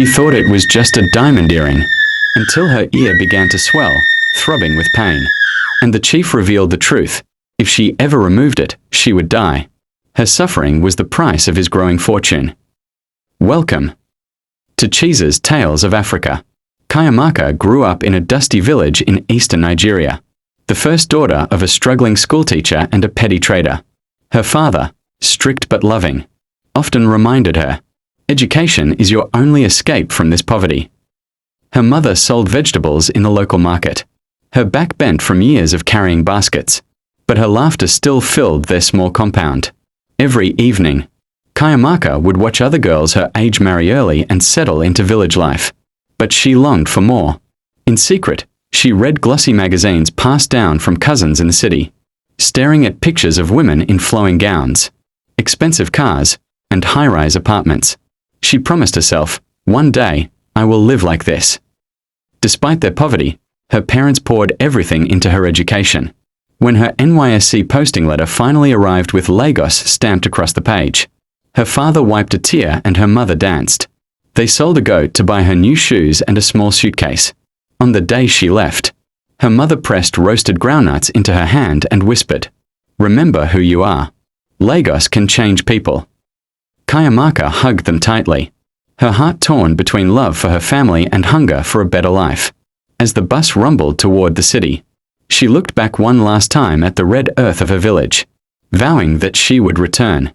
She thought it was just a diamond earring, until her ear began to swell, throbbing with pain. And the chief revealed the truth. If she ever removed it, she would die. Her suffering was the price of his growing fortune. Welcome to Cheese's Tales of Africa. Chiamaka grew up in a dusty village in eastern Nigeria, the first daughter of a struggling schoolteacher and a petty trader. Her father, strict but loving, often reminded her, "Education is your only escape from this poverty." Her mother sold vegetables in the local market, her back bent from years of carrying baskets, but her laughter still filled their small compound. Every evening, Chiamaka would watch other girls her age marry early and settle into village life. But she longed for more. In secret, she read glossy magazines passed down from cousins in the city, staring at pictures of women in flowing gowns, expensive cars, and high-rise apartments. She promised herself, "One day, I will live like this." Despite their poverty, her parents poured everything into her education. When her NYSC posting letter finally arrived with Lagos stamped across the page, her father wiped a tear and her mother danced. They sold a goat to buy her new shoes and a small suitcase. On the day she left, her mother pressed roasted groundnuts into her hand and whispered, "Remember who you are. Lagos can change people." Chiamaka hugged them tightly, her heart torn between love for her family and hunger for a better life. As the bus rumbled toward the city, she looked back one last time at the red earth of her village, vowing that she would return,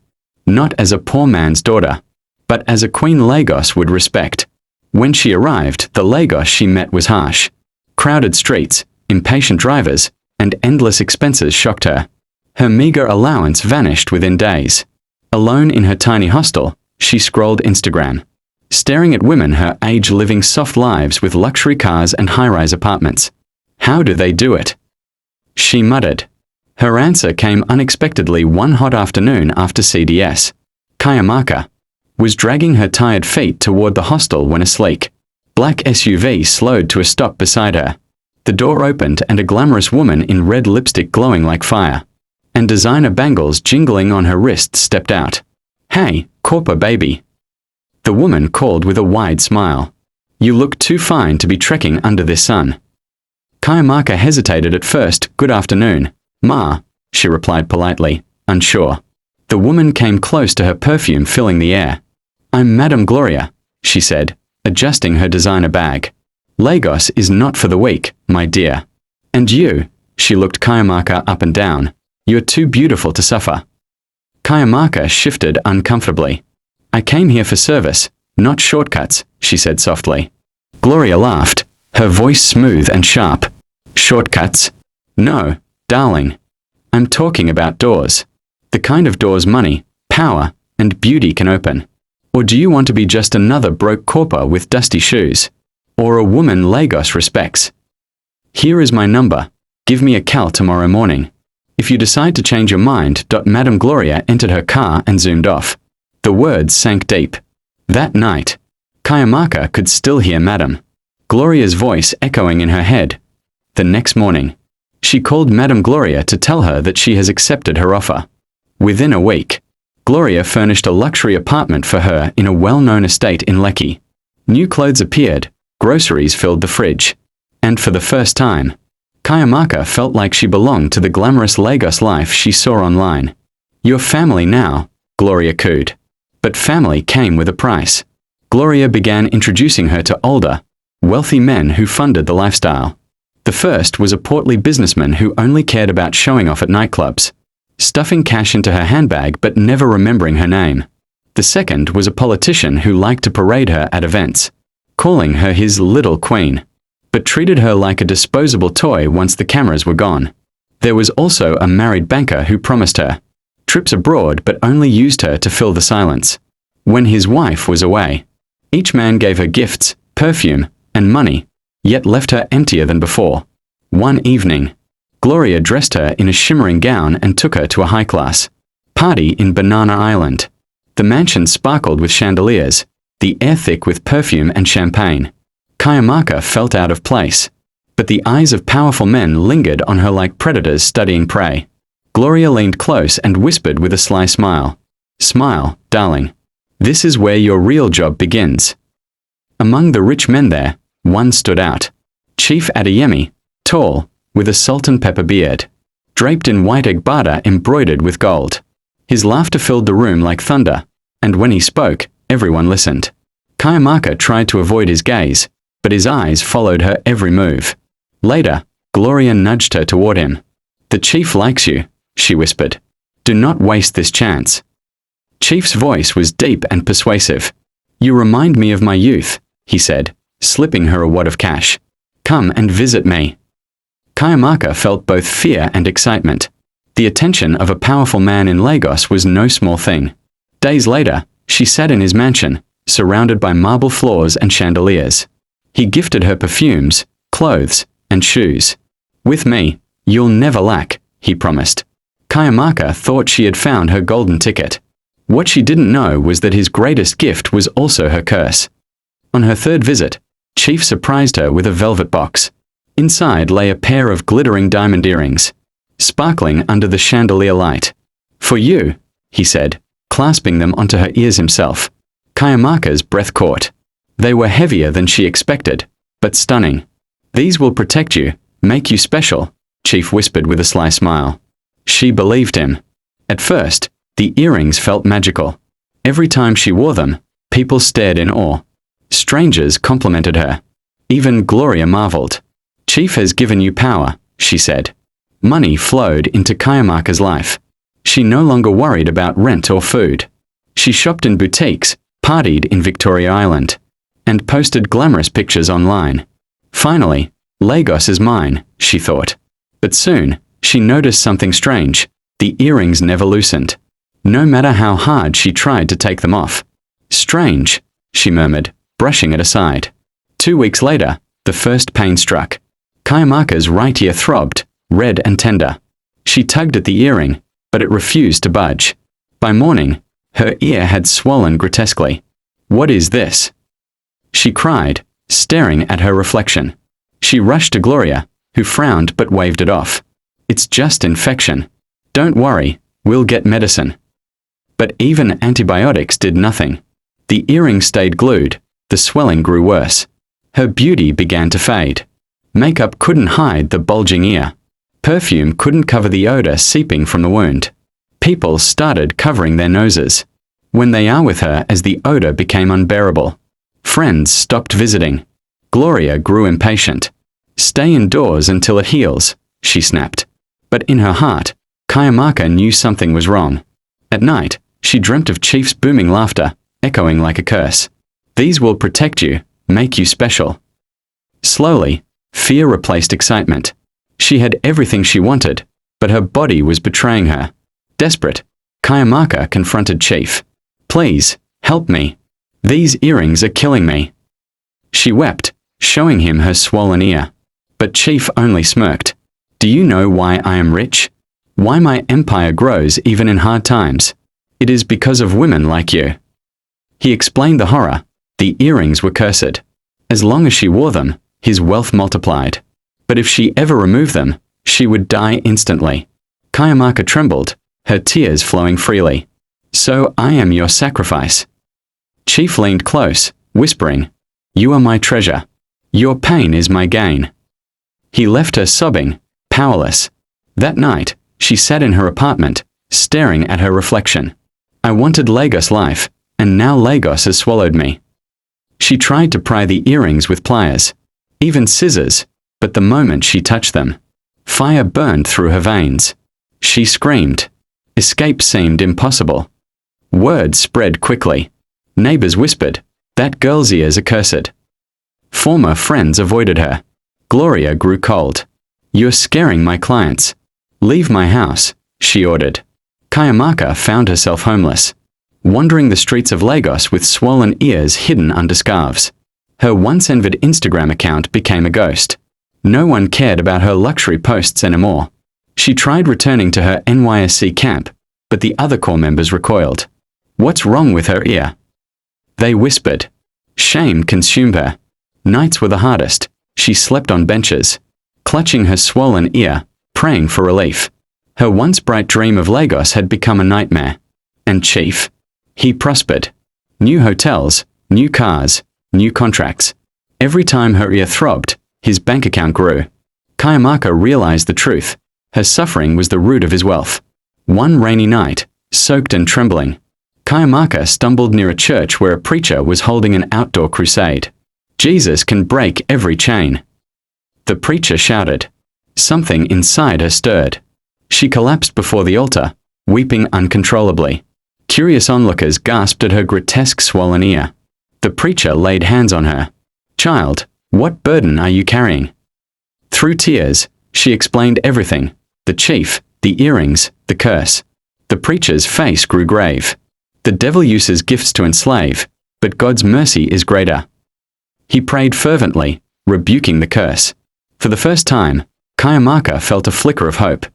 not as a poor man's daughter, but as a queen Lagos would respect. When she arrived, the Lagos she met was harsh. Crowded streets, impatient drivers, and endless expenses shocked her. Her meager allowance vanished within days. Alone in her tiny hostel, she scrolled Instagram, staring at women her age living soft lives with luxury cars and high-rise apartments. How do they do it? She muttered. Her answer came unexpectedly one hot afternoon after CDS. Chiamaka was dragging her tired feet toward the hostel when a sleek, black SUV slowed to a stop beside her. The door opened and a glamorous woman in red lipstick glowing like fire, and designer bangles jingling on her wrists stepped out. "Hey, Corpo baby." The woman called with a wide smile. "You look too fine to be trekking under this sun." Chiamaka hesitated at first. "Good afternoon, Ma," she replied politely, unsure. The woman came close to her, perfume filling the air. "I'm Madame Gloria," she said, adjusting her designer bag. "Lagos is not for the weak, my dear. And you," she looked Chiamaka up and down, "you're too beautiful to suffer." Chiamaka shifted uncomfortably. "I came here for service, not shortcuts," she said softly. Gloria laughed, her voice smooth and sharp. "Shortcuts? No, darling. I'm talking about doors. The kind of doors money, power, and beauty can open. Or do you want to be just another broke corpo with dusty shoes? Or a woman Lagos respects? Here is my number. Give me a call tomorrow morning. If you decide to change your mind." Madame Gloria entered her car and zoomed off. The words sank deep. That night, Chiamaka could still hear Madame Gloria's voice echoing in her head. The next morning, she called Madame Gloria to tell her that she has accepted her offer. Within a week, Gloria furnished a luxury apartment for her in a well-known estate in Lekki. New clothes appeared, groceries filled the fridge, and for the first time, Chiamaka felt like she belonged to the glamorous Lagos life she saw online. "Your family now," Gloria cooed. But family came with a price. Gloria began introducing her to older, wealthy men who funded the lifestyle. The first was a portly businessman who only cared about showing off at nightclubs, stuffing cash into her handbag but never remembering her name. The second was a politician who liked to parade her at events, calling her his little queen, but treated her like a disposable toy once the cameras were gone. There was also a married banker who promised her trips abroad but only used her to fill the silence when his wife was away. Each man gave her gifts, perfume, and money, yet left her emptier than before. One evening, Gloria dressed her in a shimmering gown and took her to a high-class party in Banana Island. The mansion sparkled with chandeliers, the air thick with perfume and champagne. Chiamaka felt out of place, but the eyes of powerful men lingered on her like predators studying prey. Gloria leaned close and whispered with a sly smile, "Smile, darling. This is where your real job begins." Among the rich men there, one stood out. Chief Adeyemi, tall, with a salt and pepper beard, draped in white egbada embroidered with gold. His laughter filled the room like thunder, and when he spoke, everyone listened. Chiamaka tried to avoid his gaze, but his eyes followed her every move. Later, Gloria nudged her toward him. "The chief likes you," she whispered. "Do not waste this chance." Chief's voice was deep and persuasive. "You remind me of my youth," he said, slipping her a wad of cash. "Come and visit me." Chiamaka felt both fear and excitement. The attention of a powerful man in Lagos was no small thing. Days later, she sat in his mansion, surrounded by marble floors and chandeliers. He gifted her perfumes, clothes, and shoes. "With me, you'll never lack," he promised. Chiamaka thought she had found her golden ticket. What she didn't know was that his greatest gift was also her curse. On her third visit, Chief surprised her with a velvet box. Inside lay a pair of glittering diamond earrings, sparkling under the chandelier light. "For you," he said, clasping them onto her ears himself. Chiamaka's breath caught. They were heavier than she expected, but stunning. "These will protect you, make you special," Chief whispered with a sly smile. She believed him. At first, the earrings felt magical. Every time she wore them, people stared in awe. Strangers complimented her. Even Gloria marveled. "Chief has given you power," she said. Money flowed into Chiamaka's life. She no longer worried about rent or food. She shopped in boutiques, partied in Victoria Island, and posted glamorous pictures online. Finally, Lagos is mine, she thought. But soon, she noticed something strange. The earrings never loosened, no matter how hard she tried to take them off. "Strange," she murmured, brushing it aside. 2 weeks later, the first pain struck. Chiamaka's right ear throbbed, red and tender. She tugged at the earring, but it refused to budge. By morning, her ear had swollen grotesquely. "What is this?" she cried, staring at her reflection. She rushed to Gloria, who frowned but waved it off. "It's just infection. Don't worry, we'll get medicine." But even antibiotics did nothing. The earring stayed glued, the swelling grew worse. Her beauty began to fade. Makeup couldn't hide the bulging ear. Perfume couldn't cover the odor seeping from the wound. People started covering their noses. When they are with her as the odor became unbearable. Friends stopped visiting. Gloria grew impatient. "Stay indoors until it heals," she snapped. But in her heart, Chiamaka knew something was wrong. At night, she dreamt of Chief's booming laughter, echoing like a curse. "These will protect you, make you special." Slowly, fear replaced excitement. She had everything she wanted, but her body was betraying her. Desperate, Chiamaka confronted Chief. "Please, help me. These earrings are killing me." She wept, showing him her swollen ear. But Chief only smirked. "Do you know why I am rich? Why my empire grows even in hard times? It is because of women like you." He explained the horror. The earrings were cursed. As long as she wore them, his wealth multiplied. But if she ever removed them, she would die instantly. Chiamaka trembled, her tears flowing freely. "So I am your sacrifice." Chief leaned close, whispering, "You are my treasure. Your pain is my gain." He left her sobbing, powerless. That night, she sat in her apartment, staring at her reflection. "I wanted Lagos life, and now Lagos has swallowed me." She tried to pry the earrings with pliers, even scissors, but the moment she touched them, fire burned through her veins. She screamed. Escape seemed impossible. Word spread quickly. Neighbors whispered, "That girl's ears are cursed." Former friends avoided her. Gloria grew cold. "You're scaring my clients. Leave my house," she ordered. Chiamaka found herself homeless, wandering the streets of Lagos with swollen ears hidden under scarves. Her once envied Instagram account became a ghost. No one cared about her luxury posts anymore. She tried returning to her NYSC camp, but the other corps members recoiled. What's wrong with her ear? They whispered. Shame consumed her. Nights were the hardest. She slept on benches, clutching her swollen ear, praying for relief. Her once bright dream of Lagos had become a nightmare. And Chief? He prospered. New hotels, new cars, new contracts. Every time her ear throbbed, his bank account grew. Chiamaka realized the truth. Her suffering was the root of his wealth. One rainy night, soaked and trembling, Chiamaka stumbled near a church where a preacher was holding an outdoor crusade. Jesus can break every chain, the preacher shouted. Something inside her stirred. She collapsed before the altar, weeping uncontrollably. Curious onlookers gasped at her grotesque swollen ear. The preacher laid hands on her. "Child, what burden are you carrying?" Through tears, she explained everything: the chief, the earrings, the curse. The preacher's face grew grave. The devil uses gifts to enslave, but God's mercy is greater. He prayed fervently, rebuking the curse. For the first time, Chiamaka felt a flicker of hope.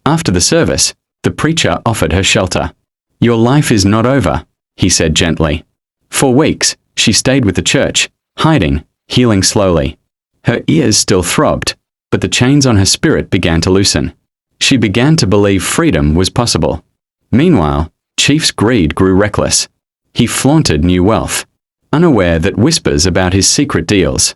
After the service, the preacher offered her shelter. "Your life is not over," he said gently. For weeks, she stayed with the church, hiding, healing slowly. Her ears still throbbed, but the chains on her spirit began to loosen. She began to believe freedom was possible. Meanwhile, Chief's greed grew reckless. He flaunted new wealth, unaware that whispers about his secret deals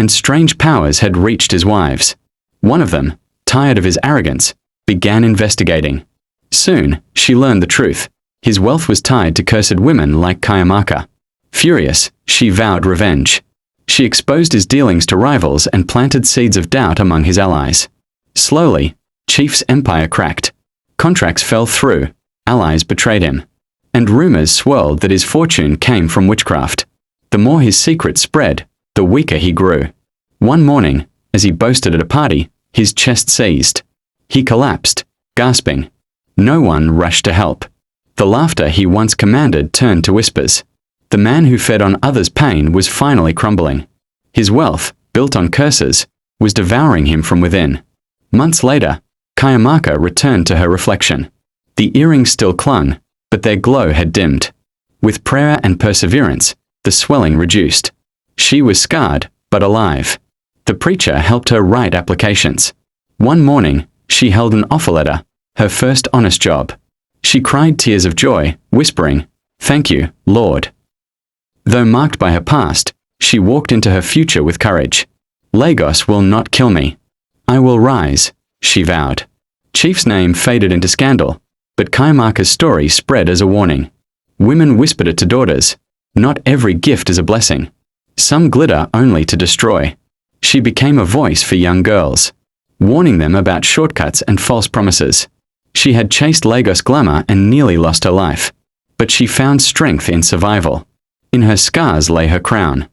and strange powers had reached his wives. One of them, tired of his arrogance, began investigating. Soon, she learned the truth. His wealth was tied to cursed women like Chiamaka. Furious, she vowed revenge. She exposed his dealings to rivals and planted seeds of doubt among his allies. Slowly, Chief's empire cracked. Contracts fell through, allies betrayed him, and rumors swirled that his fortune came from witchcraft. The more his secret spread, the weaker he grew. One morning, as he boasted at a party, his chest seized. He collapsed, gasping. No one rushed to help. The laughter he once commanded turned to whispers. The man who fed on others' pain was finally crumbling. His wealth, built on curses, was devouring him from within. Months later, Chiamaka returned to her reflection. The earrings still clung, but their glow had dimmed. With prayer and perseverance, the swelling reduced. She was scarred, but alive. The preacher helped her write applications. One morning, she held an offer letter, her first honest job. She cried tears of joy, whispering, "Thank you, Lord." Though marked by her past, she walked into her future with courage. "Lagos will not kill me. I will rise," she vowed. Chief's name faded into scandal, but Chiamaka's story spread as a warning. Women whispered it to daughters, "Not every gift is a blessing. Some glitter only to destroy." She became a voice for young girls, warning them about shortcuts and false promises. She had chased Lagos glamour and nearly lost her life, but she found strength in survival. In her scars lay her crown.